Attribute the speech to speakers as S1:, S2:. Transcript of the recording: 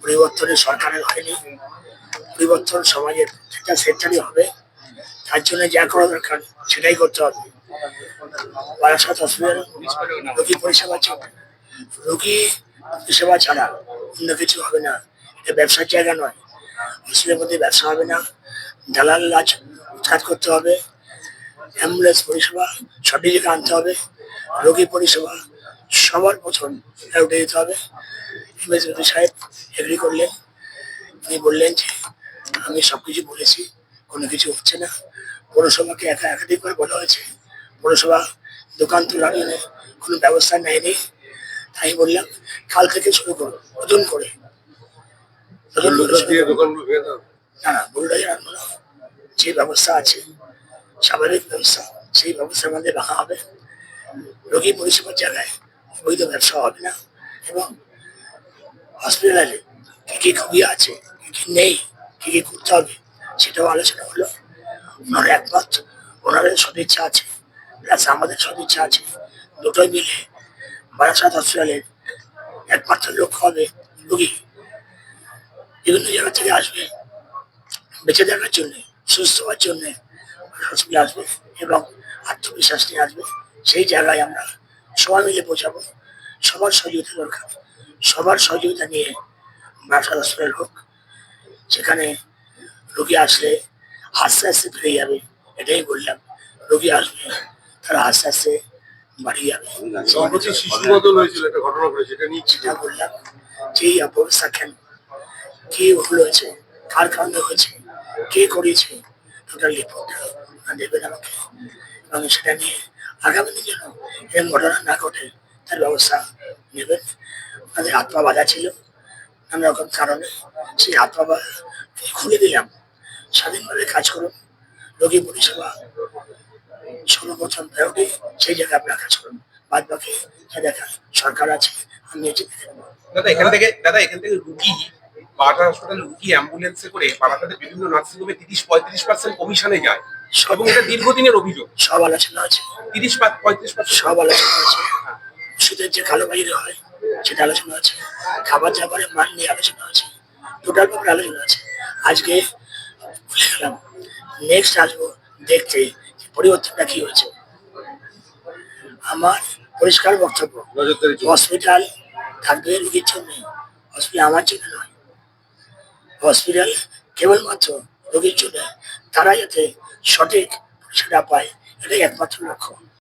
S1: পরিবর্তনের সরকারের হয়নি, পরিবর্তন সমাজের প্রত্যেকটা সেক্টরই হবে। তার জন্য যা করা দরকার সেটাই করতে হবে। বারাসাত হসপিটাল রোগী পরিষেবা চলবে, রোগী পরিষেবা ছাড়া অন্য কিছু হবে না। এটা ব্যবসার জায়গা নয়, হসপিটালের মধ্যে ব্যবসা হবে না। দালাল রাজ উৎখাত করতে হবে, অ্যাম্বুলেন্স পরিষেবা সঠিক জায়গায় আনতে হবে, রোগী পরিষেবা সবার প্রথম উঠে দিতে হবে। এমএসপি সাহেব এগ্রি করলেন, উনি বললেন যে আমি সবকিছু বলেছি, কোনো কিছু হচ্ছে না। পৌরসভাকে একাধিকবার বলা হয়েছে, পৌরসভা দোকান তোলার জন্য কোনো ব্যবস্থা নেয়নি। তাই বললাম কাল থেকে শুরু করো নতুন করে। না না, বুলডোজার আনবো না, যে ব্যবস্থা আছে স্বাভাবিক ব্যবস্থা, সেই ব্যবস্থার মধ্যে রাখা হবে। রোগী পরিষেবার জায়গায় অবৈধ ব্যবসা হবে না, এবং হসপিটালে কি কি খুবই আছে, কি কি নেই, কি কি করতে হবে সেটাও আলোচনা হলো। ওনার একমত, ওনাদের সদিচ্ছা আছে, প্লাস আমাদের সদিচ্ছা আছে। দুটোই মিলে বারাসাত হসপিটালের একমাত্র লক্ষ্য হবে রোগী বিভিন্ন জায়গা থেকে আসবে বেঁচে থাকার জন্য, সুস্থ হওয়ার জন্য হসপিটালে আসবে এবং আত্মবিশ্বাস নিয়ে আসবে। সেই জায়গায় আমরা সবাই মিলে পৌঁছাবো। সবার সহযোগিতা দরকার, সবার সহযোগিতা নিয়ে বারাসাত হসপিটাল হোক, সেখানে রোগী আসলে আস্তে আস্তে ফিরে যাবে। এটাই বললাম, রোগী আসবে তারা আস্তে আস্তে বাড়ি যাবে। সেটা বললাম, যেই অবস্থা কেন, কে হয়েছে, কার কারণে হয়েছে, কে করেছে, টোটাল রিপোর্টটা দেবেন আমাকে, এবং সেটা নিয়ে আগামী দিন যেন এরকম ঘটনা না ঘটে তার ব্যবস্থা নেবেন। আমাদের হাত পা বাঁধা ছিল নানা রকম কারণে, সেই হাত পা খুলে দিলাম। স্বাধীনভাবে কাজ করুন, রোগী পরিষেবা সর্বপ্রথম প্রায়োরিটি, সেই জায়গায় আপনার কাজ করুন। বাদ বাকি দেখা সরকার আছে, আমি এটি
S2: দাদা এখান থেকে রুগী বাটা হাসপাতালে রুগী অ্যাম্বুলেন্সে করে বারাসাতের বিভিন্ন নার্সিংহোমে 30-35% কমিশনে যায়, এবং এটা দীর্ঘদিনের অভিযোগ।
S1: সব আলোচনা আছে,
S2: 30-35%
S1: সব আলোচনা আছে। ওষুধের যে কালোবাজারি হয় সেটা আলোচনা আছে, খাবার দাবারের মান নিয়ে আলোচনা আছে, টোটাল ব্যাপারে আলোচনা আছে। আজকে ভুলে গেলাম, নেক্সট আসবো দেখতে পরিবর্তনটা কি হয়েছে। আমার পরিষ্কার বক্তব্য, হসপিটাল থাকবে রোগীর জন্য, হসপিটাল আমার জন্য নয়। হসপিটাল কেবলমাত্র রোগীর জন্য, তারা যাতে সঠিক পরিষেবা পায়, এটাই একমাত্র লক্ষ্য।